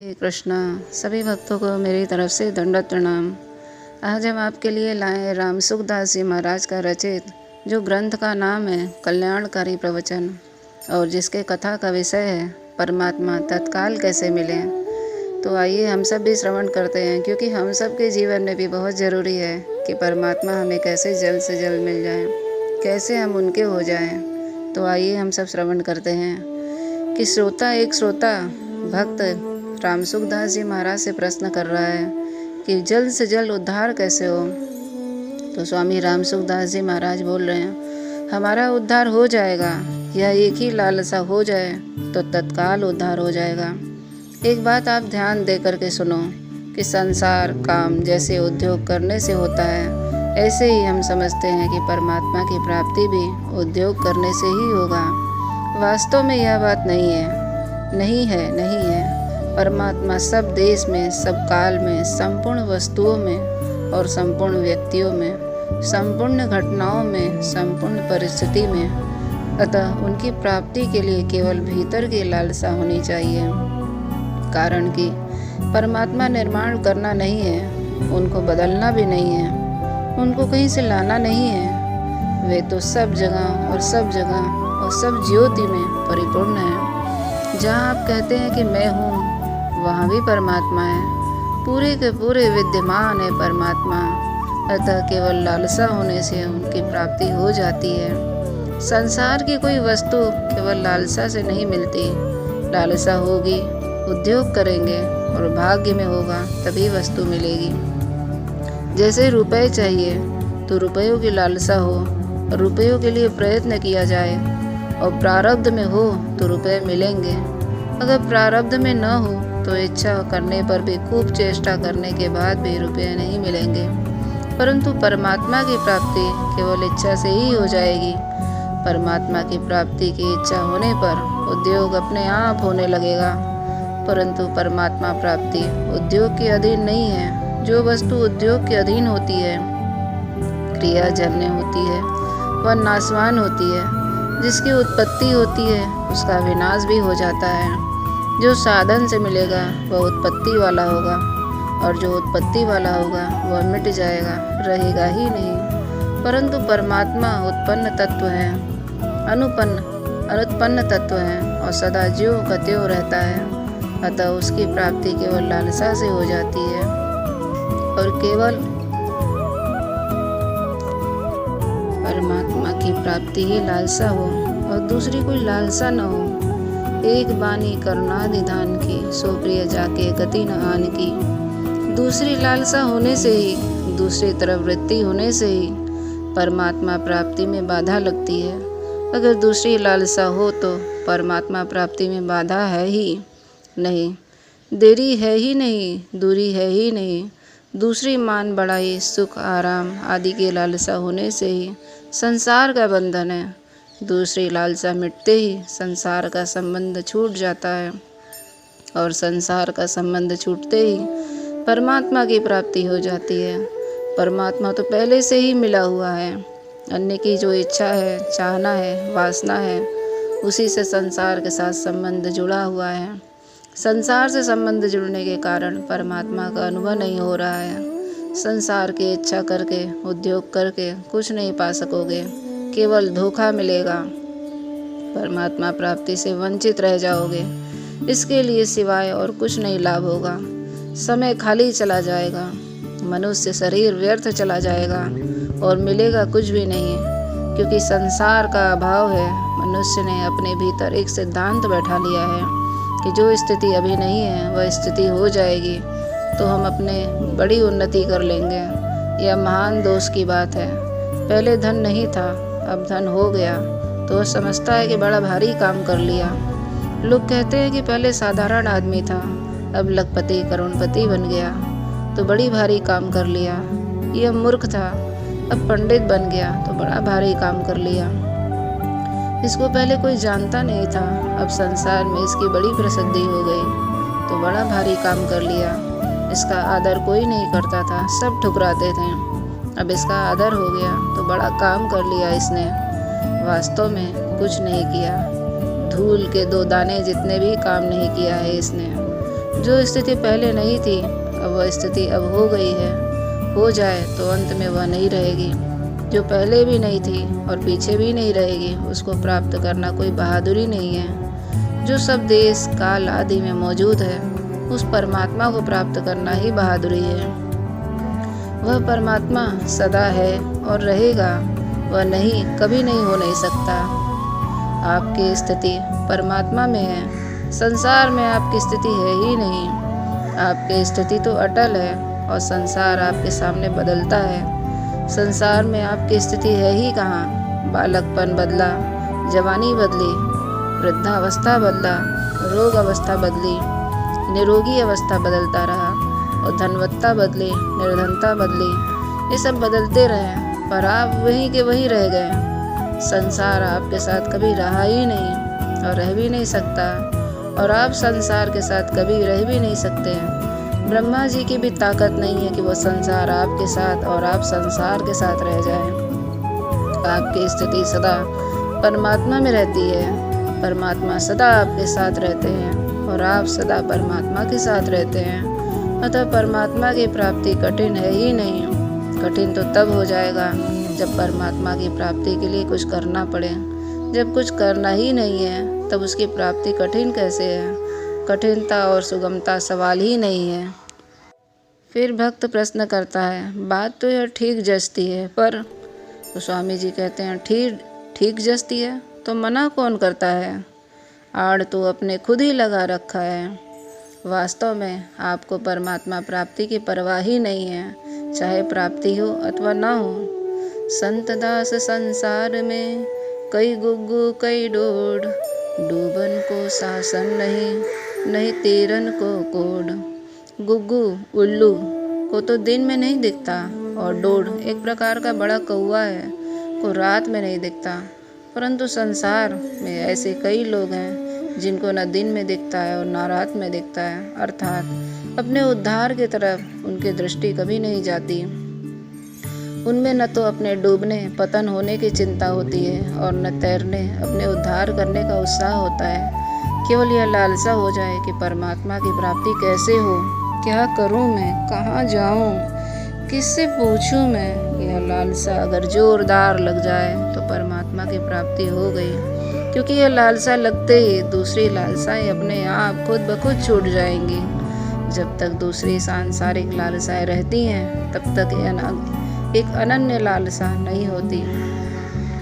हे कृष्णा, सभी भक्तों को मेरी तरफ से दंडवत प्रणाम। आज हम आपके लिए लाए राम सुखदास जी महाराज का रचित जो ग्रंथ का नाम है कल्याणकारी प्रवचन और जिसके कथा का विषय है परमात्मा तत्काल कैसे मिले। तो आइए हम सब भी श्रवण करते हैं, क्योंकि हम सब के जीवन में भी बहुत ज़रूरी है कि परमात्मा हमें कैसे जल्द से जल्द मिल जाए, कैसे हम उनके हो जाएं। तो आइए हम सब श्रवण करते हैं कि एक श्रोता भक्त राम सुखदास जी महाराज से प्रश्न कर रहा है कि जल्द से जल्द उद्धार कैसे हो। तो स्वामी राम सुखदास जी महाराज बोल रहे हैं, हमारा उद्धार हो जाएगा, यह एक ही लालसा हो जाए तो तत्काल उद्धार हो जाएगा। एक बात आप ध्यान दे करके सुनो कि संसार काम जैसे उद्योग करने से होता है, ऐसे ही हम समझते हैं कि परमात्मा की प्राप्ति भी उद्योग करने से ही होगा। वास्तव में यह बात नहीं है। परमात्मा सब देश में, सब काल में, संपूर्ण वस्तुओं में और संपूर्ण व्यक्तियों में, संपूर्ण घटनाओं में, संपूर्ण परिस्थिति में, अतः उनकी प्राप्ति के लिए केवल भीतर की लालसा होनी चाहिए। कारण कि परमात्मा निर्माण करना नहीं है, उनको बदलना भी नहीं है, उनको कहीं से लाना नहीं है। वे तो सब जगह और सब ज्योति में परिपूर्ण है। जहाँ आप कहते हैं कि मैं हूँ, वहाँ भी परमात्मा है, पूरे के पूरे विद्यमान है परमात्मा। अतः केवल लालसा होने से उनकी प्राप्ति हो जाती है। संसार की कोई वस्तु केवल लालसा से नहीं मिलती। लालसा होगी, उद्योग करेंगे और भाग्य में होगा तभी वस्तु मिलेगी। जैसे रुपए चाहिए तो रुपयों की लालसा हो, रुपयों के लिए प्रयत्न किया जाए और प्रारब्ध में हो तो रुपए मिलेंगे। अगर प्रारब्ध में न हो तो इच्छा करने पर भी खूब चेष्टा करने के बाद भी रुपये नहीं मिलेंगे। परंतु परमात्मा की प्राप्ति केवल इच्छा से ही हो जाएगी। परमात्मा की प्राप्ति की इच्छा होने पर उद्योग अपने आप होने लगेगा। परंतु परमात्मा प्राप्ति उद्योग के अधीन नहीं है। जो वस्तु उद्योग के अधीन होती है, क्रियाजन्य होती है, वह नाशवान होती है। जिसकी उत्पत्ति होती है उसका विनाश भी हो जाता है। जो साधन से मिलेगा वह उत्पत्ति वाला होगा, और जो उत्पत्ति वाला होगा वह मिट जाएगा, रहेगा ही नहीं। परंतु परमात्मा उत्पन्न तत्व है, अनुत्पन्न तत्व है और सदा ज्यों का त्यों रहता है। अतः उसकी प्राप्ति केवल लालसा से हो जाती है। और केवल परमात्मा की प्राप्ति ही लालसा हो और दूसरी कोई लालसा न हो। एक बानी करुणानिधान की, सो प्रिय जाके गति न आन की। दूसरी लालसा होने से ही, दूसरी तरफ वृत्ति होने से ही परमात्मा प्राप्ति में बाधा लगती है। अगर दूसरी लालसा हो तो परमात्मा प्राप्ति में बाधा है ही नहीं, देरी है ही नहीं, दूरी है ही नहीं। दूसरी मान बढ़ाई, सुख आराम आदि की लालसा होने से ही संसार का बंधन है। दूसरी लालसा मिटते ही संसार का संबंध छूट जाता है, और संसार का संबंध छूटते ही परमात्मा की प्राप्ति हो जाती है। परमात्मा तो पहले से ही मिला हुआ है। अन्य की जो इच्छा है, चाहना है, वासना है, उसी से संसार के साथ संबंध जुड़ा हुआ है। संसार से संबंध जुड़ने के कारण परमात्मा का अनुभव नहीं हो रहा है। संसार की इच्छा करके, उद्योग करके कुछ नहीं पा सकोगे, केवल धोखा मिलेगा। परमात्मा प्राप्ति से वंचित रह जाओगे। इसके लिए सिवाय और कुछ नहीं लाभ होगा। समय खाली चला जाएगा, मनुष्य शरीर व्यर्थ चला जाएगा और मिलेगा कुछ भी नहीं, क्योंकि संसार का अभाव है। मनुष्य ने अपने भीतर एक सिद्धांत बैठा लिया है कि जो स्थिति अभी नहीं है वह स्थिति हो जाएगी तो हम अपने बड़ी उन्नति कर लेंगे। यह महान दोष की बात है। पहले धन नहीं था, अब धन हो गया तो वह समझता है कि बड़ा भारी काम कर लिया। लोग कहते हैं कि पहले साधारण आदमी था, अब लखपति करोड़पति बन गया तो बड़ी भारी काम कर लिया। यह मूर्ख था, अब पंडित बन गया तो बड़ा भारी काम कर लिया। इसको पहले कोई जानता नहीं था, अब संसार में इसकी बड़ी प्रसिद्धि हो गई तो बड़ा भारी काम कर लिया। इसका आदर कोई नहीं करता था, सब ठुकराते थे, अब इसका आदर हो गया तो बड़ा काम कर लिया इसने। वास्तव में कुछ नहीं किया, धूल के 2 दाने जितने भी काम नहीं किया है इसने। जो स्थिति पहले नहीं थी, अब वह स्थिति अब हो गई है। हो जाए तो अंत में वह नहीं रहेगी। जो पहले भी नहीं थी और पीछे भी नहीं रहेगी, उसको प्राप्त करना कोई बहादुरी नहीं है। जो सब देश काल आदि में मौजूद है, उस परमात्मा को प्राप्त करना ही बहादुरी है। वह परमात्मा सदा है और रहेगा। वह नहीं, कभी नहीं हो नहीं सकता। आपकी स्थिति परमात्मा में है, संसार में आपकी स्थिति है ही नहीं। आपकी स्थिति तो अटल है और संसार आपके सामने बदलता है। संसार में आपकी स्थिति है ही कहाँ। बालकपन बदला, जवानी बदली, वृद्धावस्था बदला, रोग अवस्था बदली, निरोगी अवस्था बदलता रहा और धनवत्ता बदली, निर्धनता बदली। ये सब बदलते रहे पर आप वहीं के वहीं रह गए। संसार आपके साथ कभी रहा ही नहीं और रह भी नहीं सकता, और आप संसार के साथ कभी रह भी नहीं सकते। ब्रह्मा जी की भी ताकत नहीं है कि वो संसार आपके साथ और आप संसार के साथ रह जाएं। आपकी स्थिति सदा परमात्मा में रहती है। परमात्मा सदा आपके साथ रहते हैं और आप सदा परमात्मा के साथ रहते हैं। अतः परमात्मा की प्राप्ति कठिन है ही नहीं। कठिन तो तब हो जाएगा जब परमात्मा की प्राप्ति के लिए कुछ करना पड़े। जब कुछ करना ही नहीं है तब उसकी प्राप्ति कठिन कैसे है। कठिनता और सुगमता सवाल ही नहीं है। फिर भक्त प्रश्न करता है, बात तो यह ठीक जचती है, पर तो स्वामी जी कहते हैं, ठीक जचती है तो मना कौन करता है। आड़ तो अपने खुद ही लगा रखा है। वास्तव में आपको परमात्मा प्राप्ति की परवाह ही नहीं है, चाहे प्राप्ति हो अथवा ना हो। संत दास संसार में कई गुग्गू कई डोड़, डूबन को शासन नहीं तैरन को कोड। गुग्गू उल्लू को तो दिन में नहीं दिखता और डोड़ एक प्रकार का बड़ा कौवा है को रात में नहीं दिखता, परंतु संसार में ऐसे कई लोग हैं जिनको न दिन में दिखता है और न रात में दिखता है, अर्थात अपने उद्धार की तरफ उनकी दृष्टि कभी नहीं जाती। उनमें न तो अपने डूबने पतन होने की चिंता होती है और न तैरने अपने उद्धार करने का उत्साह होता है। केवल यह लालसा हो जाए कि परमात्मा की प्राप्ति कैसे हो, क्या करूं मैं, कहाँ जाऊं, किससे पूछूं मैं। यह लालसा अगर जोरदार लग जाए तो परमात्मा की प्राप्ति हो गई, क्योंकि यह लालसा लगते ही दूसरी लालसाएं अपने आप खुद ब खुद छूट जाएंगी। जब तक दूसरी सांसारिक लालसाएं रहती हैं तब तक एक अनन्य लालसा नहीं होती।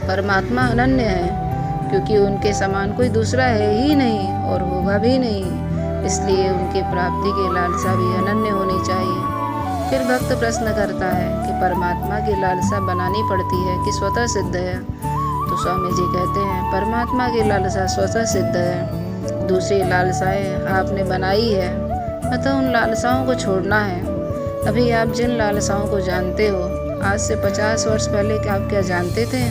परमात्मा अनन्य है क्योंकि उनके समान कोई दूसरा है ही नहीं और होगा भी नहीं, इसलिए उनकी प्राप्ति की लालसा भी अनन्य होनी चाहिए। फिर भक्त प्रश्न करता है कि परमात्मा की लालसा बनानी पड़ती है कि स्वतः सिद्ध है। तो स्वामी जी कहते हैं, परमात्मा की लालसा स्वतः सिद्ध है। दूसरी लालसाएं आपने बनाई है, अतः उन लालसाओं को छोड़ना है। अभी आप जिन लालसाओं को जानते हो, आज से 50 वर्ष पहले क्या आप क्या जानते थे?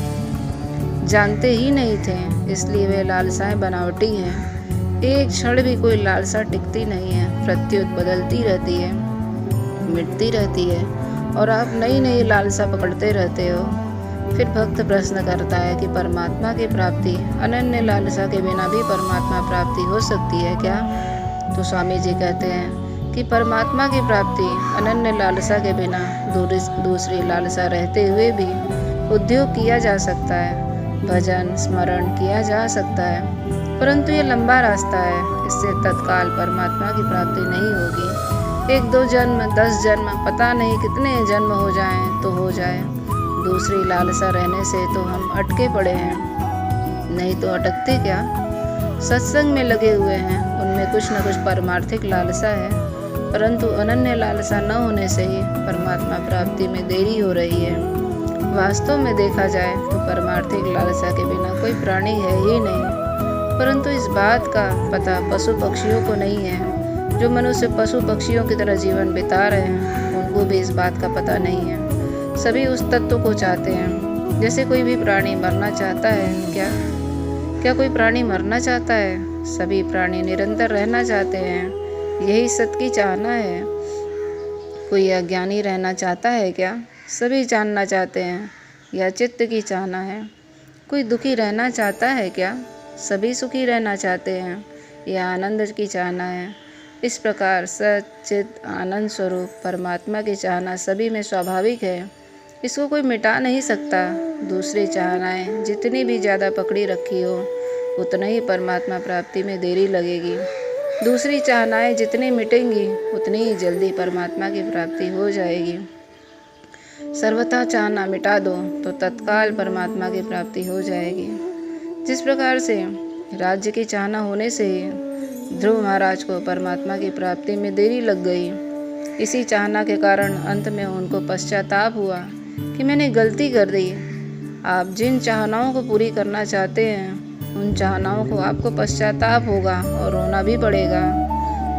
जानते ही नहीं थे, इसलिए वे लालसाएं बनावटी हैं। एक क्षण भी कोई लालसा टिकती नहीं है, प्रत्युत बदलती रहती है, मिटती रहती है और आप नई नई लालसा पकड़ते रहते हो। फिर भक्त प्रश्न करता है कि परमात्मा की प्राप्ति अनन्य लालसा के बिना भी परमात्मा प्राप्ति हो सकती है क्या? तो स्वामी जी कहते हैं कि परमात्मा की प्राप्ति अनन्य लालसा के बिना दूसरी लालसा रहते हुए भी उद्योग किया जा सकता है, भजन स्मरण किया जा सकता है, परंतु ये लंबा रास्ता है। इससे तत्काल परमात्मा की प्राप्ति नहीं होगी। 1-2 जन्म, 10 जन्म, पता नहीं कितने जन्म हो जाएं तो हो जाए। दूसरी लालसा रहने से तो हम अटके पड़े हैं, नहीं तो अटकते क्या। सत्संग में लगे हुए हैं, उनमें कुछ न कुछ परमार्थिक लालसा है, परंतु अनन्य लालसा न होने से ही परमात्मा प्राप्ति में देरी हो रही है। वास्तव में देखा जाए तो परमार्थिक लालसा के बिना कोई प्राणी है ही नहीं, परंतु इस बात का पता पशु पक्षियों को नहीं है। जो मनुष्य पशु पक्षियों की तरह जीवन बिता रहे हैं, उनको भी इस बात का पता नहीं है। सभी उस तत्व को चाहते हैं जैसे कोई भी प्राणी मरना चाहता है। क्या कोई प्राणी मरना चाहता है? सभी प्राणी निरंतर रहना चाहते हैं, यही सत्य की चाहना है। कोई अज्ञानी रहना चाहता है क्या? सभी जानना चाहते हैं, यह चित्त की चाहना है। कोई दुखी रहना चाहता है क्या? सभी सुखी रहना चाहते हैं, यह आनंद की चाहना है। इस प्रकार सच्चिद आनंद स्वरूप परमात्मा की चाहना सभी में स्वाभाविक है, इसको कोई मिटा नहीं सकता। दूसरी चाहनाएं जितनी भी ज़्यादा पकड़ी रखी हो उतना ही परमात्मा प्राप्ति में देरी लगेगी। दूसरी चाहनाएं जितनी मिटेंगी उतनी ही जल्दी परमात्मा की प्राप्ति हो जाएगी। सर्वथा चाहना मिटा दो तो तत्काल परमात्मा की प्राप्ति हो जाएगी। जिस प्रकार से राज्य की चाहना होने से ही ध्रुव महाराज को परमात्मा की प्राप्ति में देरी लग गई, इसी चाहना के कारण अंत में उनको पश्चाताप हुआ कि मैंने गलती कर दी। आप जिन चाहनाओं को पूरी करना चाहते हैं उन चाहनाओं को आपको पश्चाताप होगा और रोना भी पड़ेगा।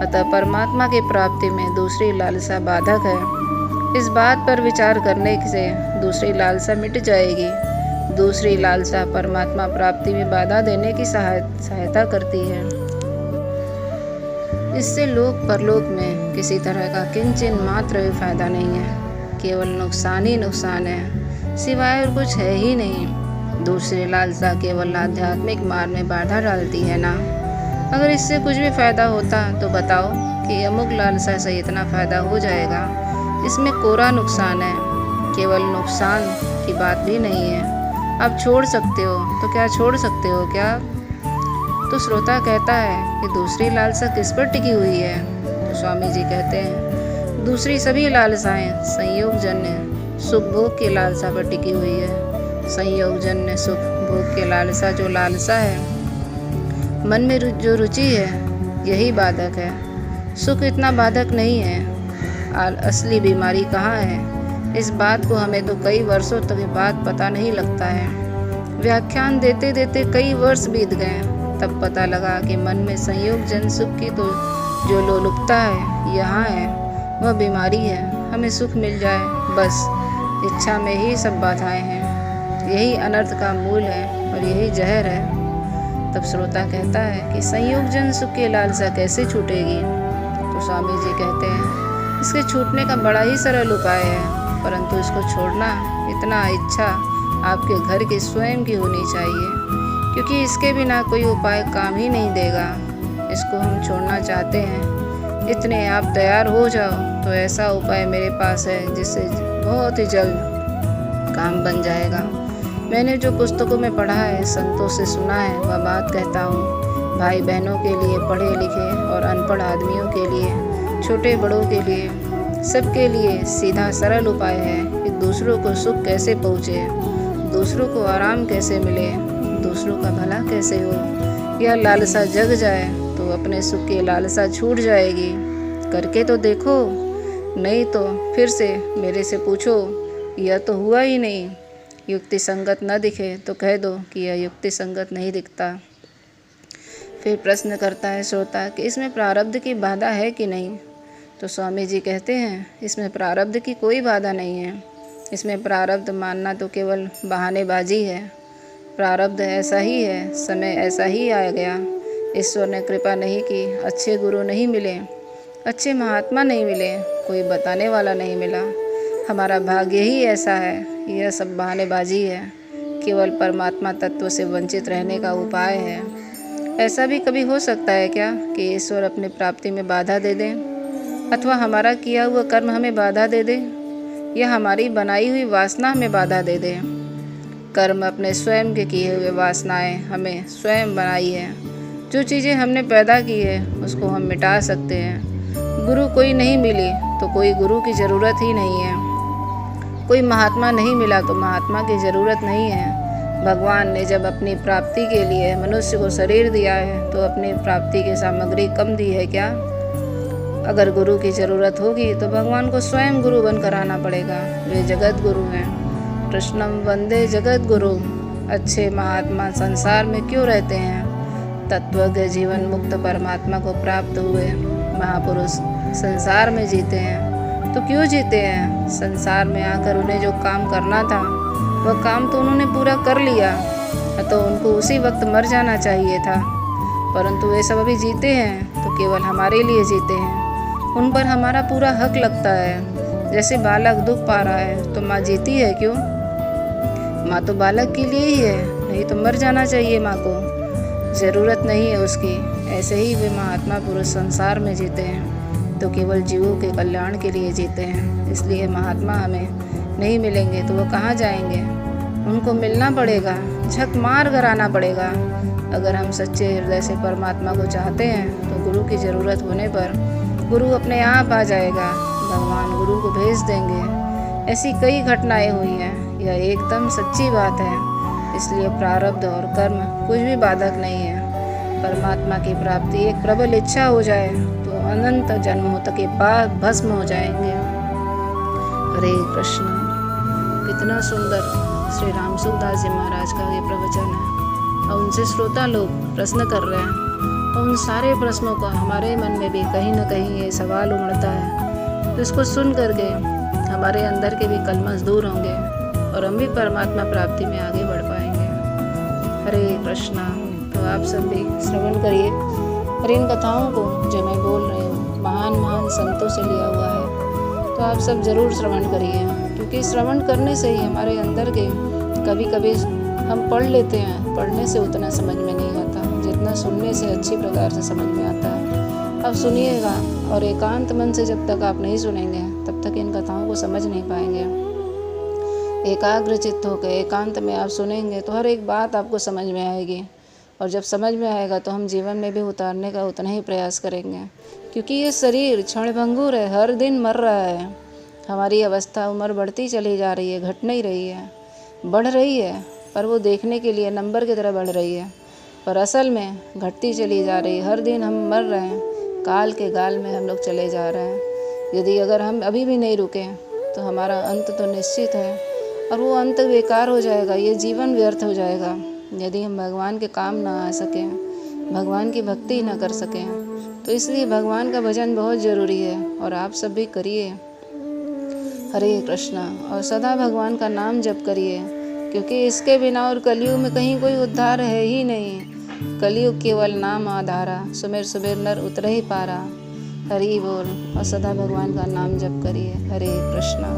अतः परमात्मा की प्राप्ति में दूसरी लालसा बाधक है। इस बात पर विचार करने से दूसरी लालसा मिट जाएगी। दूसरी लालसा परमात्मा प्राप्ति में बाधा देने की सहायता करती है। इससे लोक परलोक में किसी तरह का किंचन मात्र भी फायदा नहीं है, केवल नुकसान ही नुकसान है, सिवाय और कुछ है ही नहीं। दूसरी लालसा केवल आध्यात्मिक मार्ग में बाधा डालती है ना। अगर इससे कुछ भी फायदा होता तो बताओ कि अमुक लालसा से इतना फायदा हो जाएगा। इसमें कोरा नुकसान है, केवल नुकसान की बात भी नहीं है। आप छोड़ सकते हो तो क्या छोड़ सकते हो क्या? तो श्रोता कहता है कि दूसरी लालसा किस पर टिकी हुई है? तो स्वामी जी कहते हैं दूसरी सभी लालसाएं संयोगजन्य सुख भोग की लालसा पर टिकी हुई है। संयोगजन्य सुख भोग की लालसा जो लालसा है, मन में जो रुचि है यही बाधक है। सुख इतना बाधक नहीं है। असली बीमारी कहाँ है? इस बात को हमें तो कई वर्षों तक बात पता नहीं लगता है। व्याख्यान देते देते कई वर्ष बीत गए, तब पता लगा कि मन में संयोगजन्य सुख की तो जो लोलुपता है यहाँ है, वह बीमारी है। हमें सुख मिल जाए बस, इच्छा में ही सब बाधाएं हैं। यही अनर्थ का मूल है और यही जहर है। तब श्रोता कहता है कि संयोगजन्य सुख की लालसा कैसे छूटेगी? तो स्वामी जी कहते हैं इसके छूटने का बड़ा ही सरल उपाय है, परंतु इसको छोड़ना इतना इच्छा आपके घर की स्वयं की होनी चाहिए, क्योंकि इसके बिना कोई उपाय काम ही नहीं देगा। इसको हम छोड़ना चाहते हैं, इतने आप तैयार हो जाओ तो ऐसा उपाय मेरे पास है जिससे बहुत ही जल्द काम बन जाएगा। मैंने जो पुस्तकों में पढ़ा है, संतों से सुना है, वह बात कहता हूँ। भाई बहनों के लिए, पढ़े लिखे और अनपढ़ आदमियों के लिए, छोटे बड़ों के लिए, सबके लिए सीधा सरल उपाय है कि दूसरों को सुख कैसे पहुँचे, दूसरों को आराम कैसे मिले, दूसरों का भला कैसे हो। यह लालसा जग जाए तो अपने सुख की लालसा छूट जाएगी। करके तो देखो, नहीं तो फिर से मेरे से पूछो। यह तो हुआ ही नहीं। युक्ति संगत न दिखे तो कह दो कि यह युक्ति संगत नहीं दिखता। फिर प्रश्न करता है श्रोता कि इसमें प्रारब्ध की बाधा है कि नहीं? तो स्वामी जी कहते हैं इसमें प्रारब्ध की कोई बाधा नहीं है। इसमें प्रारब्ध मानना तो केवल बहानेबाजी है। प्रारब्ध ऐसा ही है, समय ऐसा ही आ गया। ईश्वर ने कृपा नहीं की, अच्छे गुरु नहीं मिले, अच्छे महात्मा नहीं मिले, कोई बताने वाला नहीं मिला। हमारा भाग्य ही ऐसा है। यह सब बहानेबाजी है, केवल परमात्मा तत्व से वंचित रहने का उपाय है। ऐसा भी कभी हो सकता है क्या कि ईश्वर अपनी प्राप्ति में बाधा दे दे, अथवा हमारा किया हुआ कर्म हमें बाधा दे दे, या हमारी बनाई हुई वासना हमें बाधा दे दे? कर्म अपने स्वयं के किए हुए वासनाएं हमें स्वयं बनाई है। जो चीज़ें हमने पैदा की है उसको हम मिटा सकते हैं। गुरु कोई नहीं मिली तो कोई गुरु की ज़रूरत ही नहीं है। कोई महात्मा नहीं मिला तो महात्मा की ज़रूरत नहीं है। भगवान ने जब अपनी प्राप्ति के लिए मनुष्य को शरीर दिया है तो अपनी प्राप्ति की सामग्री कम दी है क्या? अगर गुरु की ज़रूरत होगी तो भगवान को स्वयं गुरु बनकर आना पड़ेगा। वे जगत गुरु हैं। कृष्णम वंदे जगत गुरु। अच्छे महात्मा संसार में क्यों रहते हैं? तत्वज्ञ जीवन मुक्त परमात्मा को प्राप्त हुए महापुरुष संसार में जीते हैं। तो क्यों जीते हैं? संसार में आकर उन्हें जो काम करना था वह काम तो उन्होंने पूरा कर लिया, तो उनको उसी वक्त मर जाना चाहिए था। परंतु वे सब अभी जीते हैं तो केवल हमारे लिए जीते हैं। उन पर हमारा पूरा हक लगता है। जैसे बालक दुख पा रहा है तो माँ जीती है क्यों? माँ तो बालक के लिए ही है, नहीं तो मर जाना चाहिए माँ को। ज़रूरत नहीं है उसकी। ऐसे ही वे महात्मा पुरुष संसार में जीते हैं तो केवल जीवों के कल्याण के लिए जीते हैं। इसलिए महात्मा हमें नहीं मिलेंगे तो वो कहाँ जाएंगे? उनको मिलना पड़ेगा, झक मार कर आना पड़ेगा। अगर हम सच्चे हृदय से परमात्मा को चाहते हैं तो गुरु की ज़रूरत होने पर गुरु अपने आप आ जाएगा। भगवान गुरु को भेज देंगे। ऐसी कई घटनाएं हुई हैं, यह एकदम सच्ची बात है। इसलिए प्रारब्ध और कर्म कुछ भी बाधक नहीं है। परमात्मा की प्राप्ति एक प्रबल इच्छा हो जाए तो अनंत जन्मों तक के बाद भस्म हो जाएंगे। हरे कृष्ण। कितना सुंदर श्री रामसुखदास जी महाराज का ये प्रवचन है और उनसे श्रोता लोग प्रश्न कर रहे हैं और उन सारे प्रश्नों का हमारे मन में भी कहीं ना कहीं ये सवाल उमड़ता है। तो इसको सुन करके हमारे अंदर के भी कलमश दूर होंगे और हम भी परमात्मा प्राप्ति में आगे बढ़ पाएंगे। हरे कृष्णा। तो आप सब भी श्रवण करिए और इन कथाओं को जो मैं बोल रही हूँ महान महान संतों से लिया हुआ है, तो आप सब ज़रूर श्रवण करिए, क्योंकि श्रवण करने से ही हमारे अंदर के कभी कभी हम पढ़ लेते हैं, पढ़ने से उतना समझ में नहीं आता जितना सुनने से अच्छी प्रकार से समझ में आता है। अब सुनिएगा और एकांत मन से जब तक आप नहीं सुनेंगे तब तक इन कथाओं को समझ नहीं पाएंगे। एकाग्र चित्त होकर एकांत में आप सुनेंगे तो हर एक बात आपको समझ में आएगी, और जब समझ में आएगा तो हम जीवन में भी उतारने का उतना ही प्रयास करेंगे। क्योंकि ये शरीर क्षणभंगुर है, हर दिन मर रहा है। हमारी अवस्था उम्र बढ़ती चली जा रही है, घट नहीं रही है, बढ़ रही है, पर वो देखने के लिए नंबर की तरह बढ़ रही है, पर असल में घटती चली जा रही है। हर दिन हम मर रहे हैं, काल के गाल में हम लोग चले जा रहे हैं। यदि अगर हम अभी भी नहीं रुके तो हमारा अंत तो निश्चित है, और वो अंत बेकार हो जाएगा, ये जीवन व्यर्थ हो जाएगा यदि हम भगवान के काम ना आ सकें, भगवान की भक्ति ना कर सकें। तो इसलिए भगवान का भजन बहुत ज़रूरी है और आप सब भी करिए। हरे कृष्णा। और सदा भगवान का नाम जप करिए, क्योंकि इसके बिना और कलयुग में कहीं कोई उद्धार है ही नहीं। कलयुग केवल नाम आधारा, सुमेर सुबेर नर उतरे ही पारा। हरि बोल। और सदा भगवान का नाम जप करिए। हरे कृष्णा।